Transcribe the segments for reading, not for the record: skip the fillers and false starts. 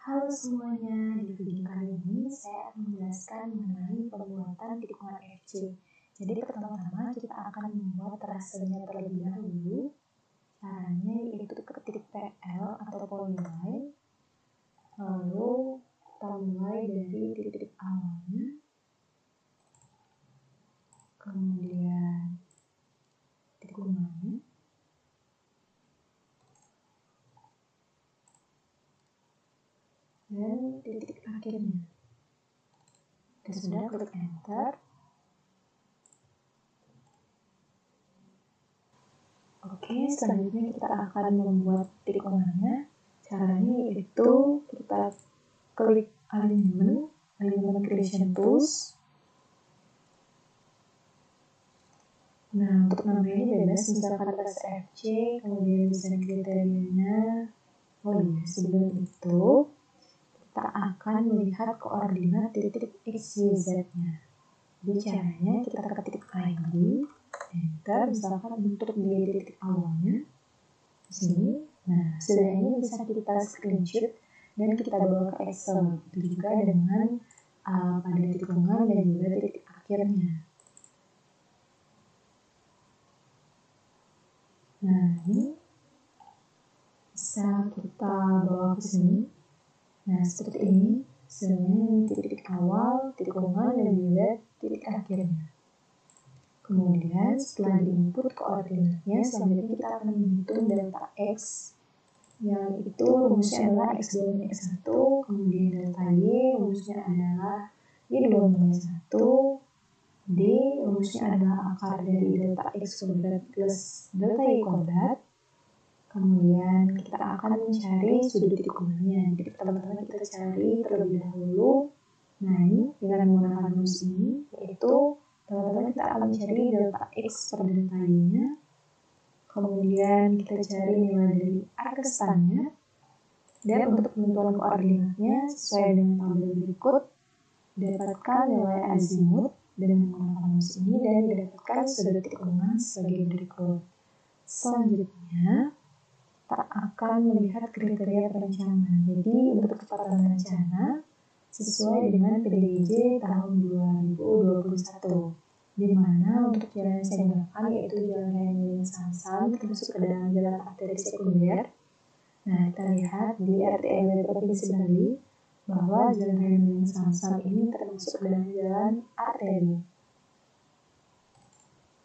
Halo semuanya, di video kali ini saya akan menjelaskan mengenai pembuatan tikungan FC. Jadi pertama-tama kita akan membuat rasanya terlebih dahulu. Caranya yaitu ketik PL atau polyline, lalu kita mulai dari titik awalnya, kemudian tikungannya, dan titik akhirnya. Kita sudah klik enter. Oke, selanjutnya kita akan membuat tikungannya. Caranya yaitu kita klik alignment creation tools. Nah, untuk namanya bebas, misalkan tes FC, kemudian desain kriterianya. Oh iya, sebelum itu kita akan melihat koordinat titik X, Y, Z-nya. Jadi caranya kita ketik ID, enter, misalkan untuk di titik awalnya di sini. Nah, sudah ini bisa kita screenshot dan kita bawa ke Excel. Itu juga dengan pada tikungan dan juga titik akhirnya. Nah, ini bisa kita bawa ke sini. Nah, seperti ini. Sebenarnya titik awal, tikungan, dan juga titik akhirnya. Kemudian setelah diinput koordinatnya, selanjutnya kita akan menghitung delta X, yang itu rumusnya adalah X2 min X1, kemudian delta Y rumusnya adalah Y2 min Y1, D rumusnya adalah akar dari delta X kuadrat plus delta Y kuadrat. Kemudian kita akan mencari sudut tikungannya. Jadi pertama-tama kita cari terlebih dahulu. Nah, ini dengan menggunakan rumus ini, yaitu pertama-tama kita akan mencari delta X per delta Y-nya. Kemudian kita cari nilai dari arcstannya. Dan untuk penentuan koordinatnya sesuai dengan tabel berikut, dapatkan nilai azimut dengan menggunakan rumus ini dan didapatkan sudut tikungan sebagai berikut. Selanjutnya, kita akan melihat kriteria perencanaan. Jadi untuk kecepatan rencana sesuai dengan PDIJ tahun 2021, di mana untuk jalan yang saya gunakan yaitu jalan raya Miling Samsam termasuk ke dalam jalan arteri sekunder. Nah, kita lihat di RT RW Provinsi Bali bahwa jalan raya Miling Samsam ini termasuk ke dalam jalan arteri.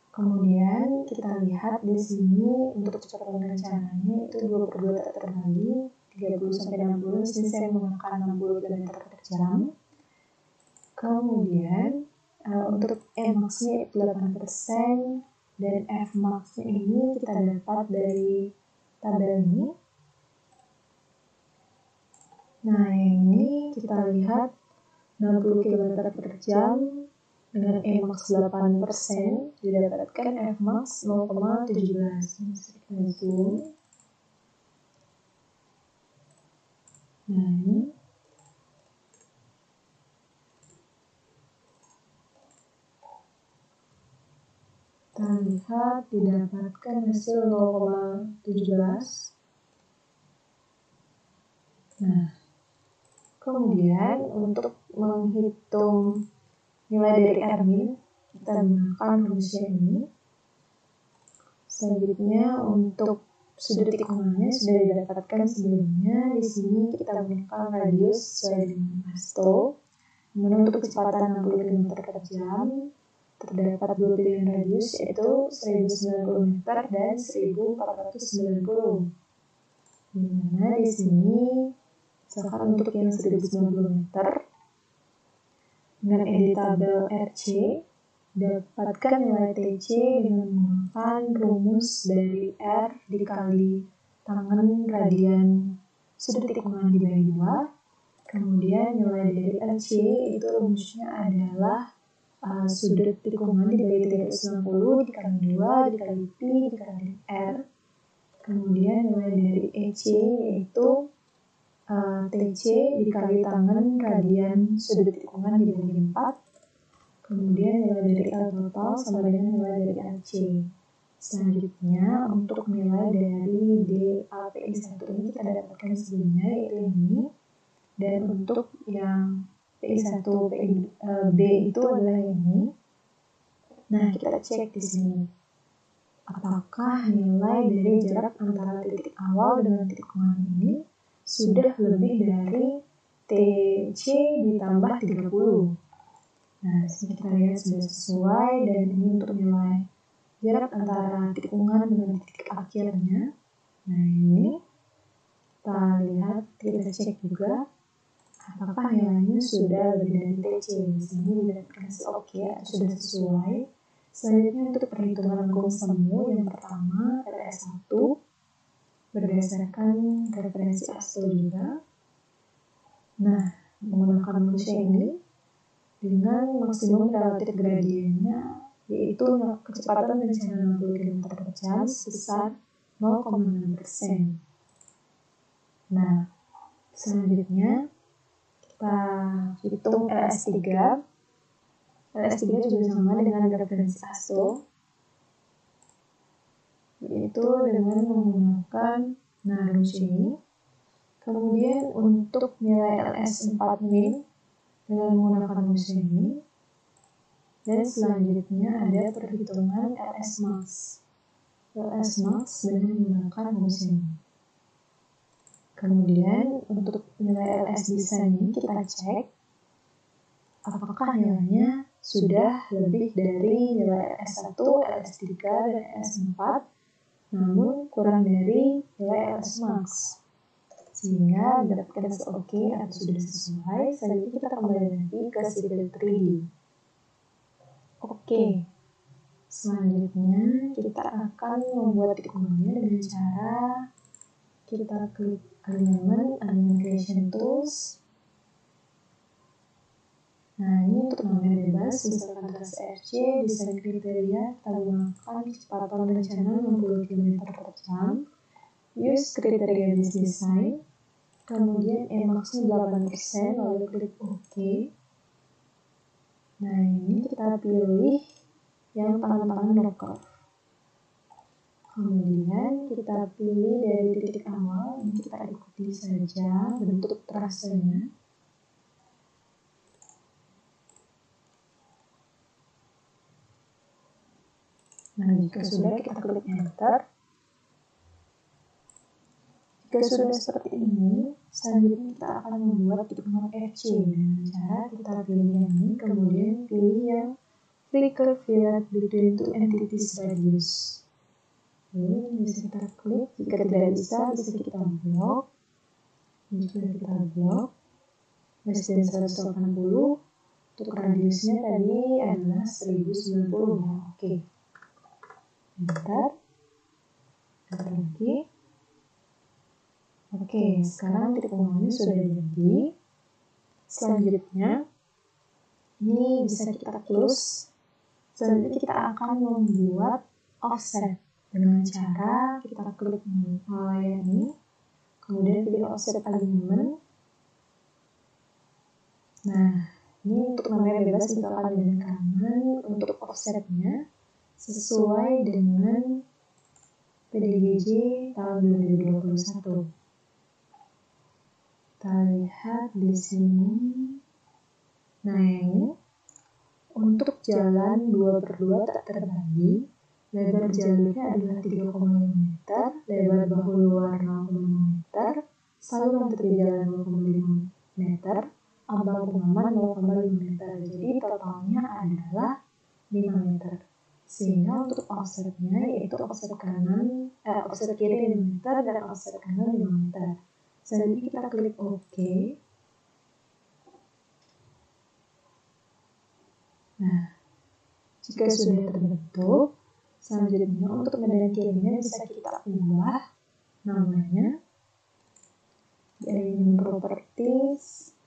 Kemudian kita lihat di sini untuk kecepatan rencananya itu 2/2 tak terbagi 30-60. Di sini saya menggunakan 60 km per jam. Kemudian untuk Emax-nya 8% dan Fmax-nya ini kita dapat dari tabel ini. Nah, ini kita lihat 60 km per jam dengan Emax 8% didapatkan Fmax 0,17. Kita zoom. Nah, ini kita lihat didapatkan hasil 0,17. Nah, kemudian untuk menghitung nilai dari R-min, kita gunakan rumusnya ini. Selanjutnya untuk sudut tikungannya sudah didapatkan sebelumnya. Di sini kita gunakan radius sesuai dengan ASTO. Kemudian untuk kecepatan 60 km per jam, terdapat dua pilihan radius yaitu 1090 meter dan 1490. Dimana di sini misalkan untuk yang 1090 meter dengan edit tabel RC dapatkan nilai TC dengan menggunakan rumus dari R dikali tangen radian sudut tikungan dibagi 2. Kemudian nilai dari LC itu rumusnya adalah sudut tikungan dibagi 360 dikali 2 dikali Pi dikali R. Kemudian nilai dari EC yaitu TC dikali tangen radian sudut tikungan dibagi 4. Kemudian nilai dari L total sama dengan nilai dari LC. Selanjutnya untuk nilai dari DAPI1 ini kita dapatkan sebelumnya yaitu ini. Dan untuk yang PI1, B itu adalah ini. Nah, kita cek di sini. Apakah nilai dari jarak antara titik awal dengan titik kungan ini sudah lebih dari TC ditambah 30. Nah, disini kita lihat sudah sesuai, dan ini untuk nilai jarak antara tikungan dengan titik akhirnya. Nah, ini kita lihat, kita cek juga apakah nilainya sudah lebih dari TC. Di sini diberikan oke atau sudah sesuai. Selanjutnya untuk perhitungan lengkung semu, yang pertama LS1 berdasarkan referensi ASTO juga. Nah, menggunakan rumus ini dengan maksimum relatif gradiennya, yaitu kecepatan rencana 60 km per jam sebesar 0,6%. Nah, selanjutnya kita hitung LS3. LS3 juga sama dengan referensi ASTO, yaitu dengan menggunakan rumus ini. Kemudian untuk nilai LS4 min dengan menggunakan rumus ini. Dan selanjutnya ada perhitungan LS max. LS max dengan menggunakan rumus ini. Kemudian untuk nilai LS design ini kita cek apakah nilainya sudah lebih dari nilai LS1, LS3, dan LS4, namun kurang dari nilai LS max. Sehingga mendapatkan oke atau sudah sesuai. Selanjutnya kita kembali lagi ke Civil 3D. Oke, selanjutnya kita akan membuat tikungannya dengan cara kita klik Alignment Creation Tools. Nah, ini untuk namanya bebas, misalkan trans RC, desain kriteria, kita gunakan kecepatan rencana 60 km per jam, use kriteria base design, kemudian Emax-nya 8%, lalu klik OK. Nah, ini kita pilih yang tangan-tangan locker. Kemudian kita pilih dari titik awal, ini kita ikuti saja bentuk trasenya. Nah, jika sudah, kita klik enter. Jika sudah seperti ini, selanjutnya kita akan membuat tikungan FC dengan cara kita pilih yang ini, kemudian pilih yang flicker fillet between two entities radius. Ini bisa kita klik. Jika tidak bisa kita blok. Jika kita blok, less than 180, untuk radiusnya tadi adalah 1090 ya. Oke. Enter lagi. Oke, sekarang tikungannya sudah jadi. Selanjutnya, ini bisa kita close. Selanjutnya kita akan membuat offset dengan cara kita klik yang ini, kemudian pilih offset alignment. Nah, ini untuk namanya bebas, misalkan dengan kanan untuk offsetnya sesuai dengan PDGJ tahun 2021. Kita lihat di sini. Nah, ini untuk jalan 2/2 tak terbagi, lebar jalurnya adalah 3,5 meter, lebar bahu luar 0,5 meter, saluran tepi jalan 0,5 meter, ambang pengaman 0,5 meter. Jadi totalnya adalah 5 meter. Sehingga untuk offsetnya yaitu offset kiri 5 meter dan offset kanan 5 meter. Selanjutnya kita klik OK. Nah, jika sudah terbentuk, selanjutnya untuk medan kirinya bisa kita ubah namanya dari properties.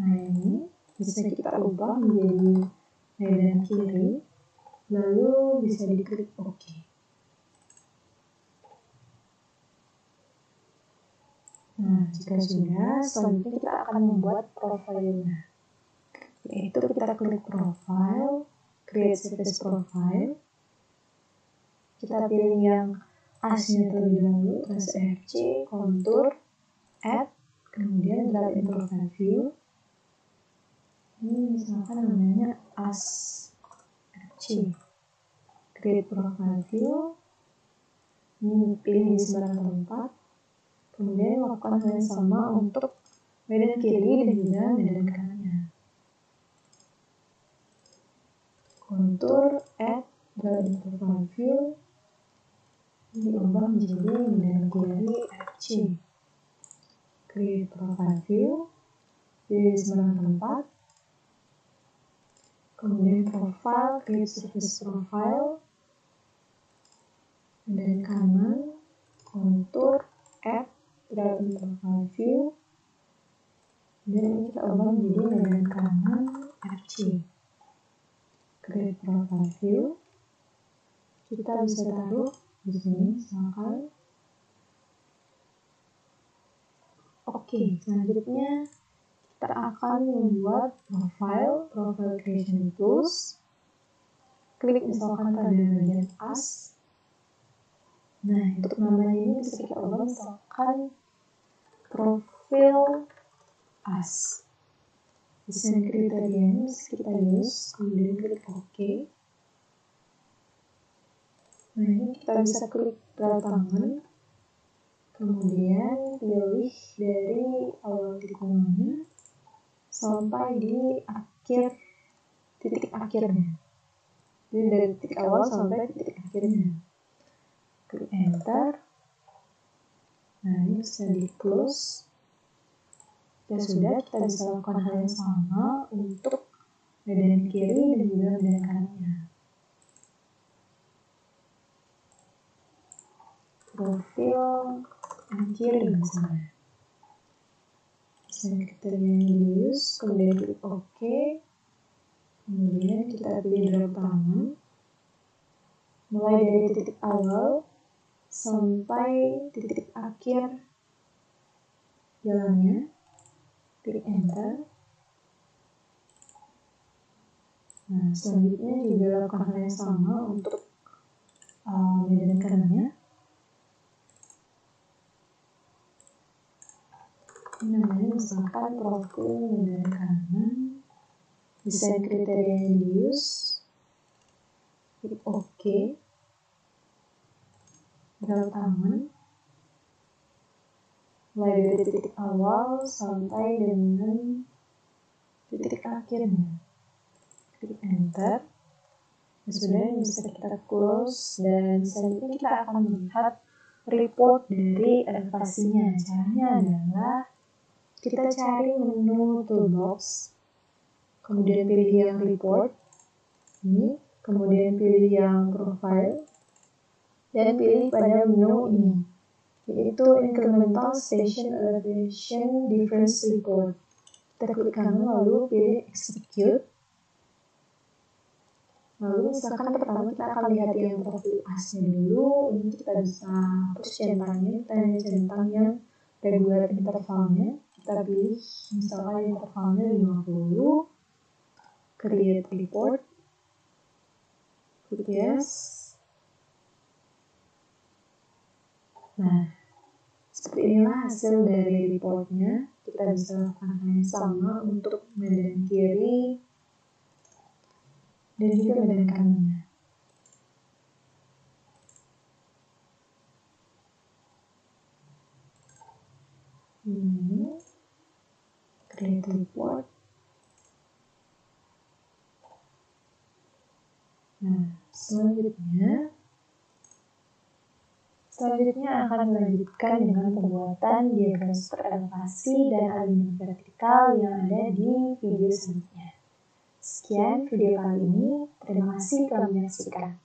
Nah, ini bisa kita ubah menjadi medan kiri, lalu bisa diklik OK. Nah, jika sudah, selanjutnya kita akan membuat profilnya. Yaitu kita klik profile, create surface profile. Kita pilih yang as-nya terlebih dahulu, trans RC, contour, add, Kemudian drag in profile view. Ini misalkan namanya ASFC. Create profile view. Ini pilih di sembarang tempat. Kemudian lakukan hal yang sama untuk medan kiri dan juga medan kanannya. Kontur, add, drag in profile view. Ini diubah menjadi medan kiri FC. Create profile view. Pilih di sembarang tempat. Kemudian profile, create surface profile. Medan kanan, kontur, add, drag in profile view. Dan ini kita ubah menjadi medan kanan FC. Create profile view. Kita bisa taruh di sini misalkan. Oke, selanjutnya kita akan membuat profile creation tools. Klik misalkan pada bagian as. Nah, untuk namanya ini bisa kita ubah misalkan profil as. Desain kriterianya bisa kita use, kemudian klik OK. Nah, ini kita bisa klik gerak tangan, kemudian pilih dari awal tikungannya sampai di akhir titik akhirnya. Jadi dari titik awal sampai titik akhirnya. Klik enter. Nah, ini bisa di close. Ya sudah, kita bisa lakukan hal yang sama untuk medan kiri dan juga medan kanannya. Profil yang kiri misalnya. Desain kriterianya di use, kemudian klik OK. Kemudian kita pilih drop tangan. Mulai dari titik awal sampai titik akhir jalannya. Klik enter. Nah, selanjutnya juga lakukan hal yang sama untuk medan kanannya. Ini namanya misalkan profil medan kanan. Desain kriteria yang di use. Klik OK. Drag tangan. Mulai dari titik awal sampai dengan titik akhirnya. Klik enter. Sudah, bisa kita close dan selanjutnya kita akan melihat report dari elevasinya. Caranya adalah kita cari menu toolbox, kemudian pilih yang report, ini, kemudian pilih yang profile, dan pilih pada menu ini, yaitu incremental station elevation difference report. Kita klik kanan lalu pilih execute. Lalu misalkan pertama kita akan lihat yang profil asnya dulu. Ini kita bisa hapus centangnya, kita hanya centang yang regular intervalnya. Kita pilih misalkan intervalnya 50. Create report. Klik yes. Nah, seperti inilah hasil dari reportnya. Kita bisa lakukan hal yang sama untuk medan kiri dan juga medan kanannya. Ini create report. Nah, selanjutnya akan melanjutkan dengan pembuatan diagram elevasi dan alignment vertikal yang ada di video selanjutnya. Sekian video kali ini. Terima kasih telah menyaksikan.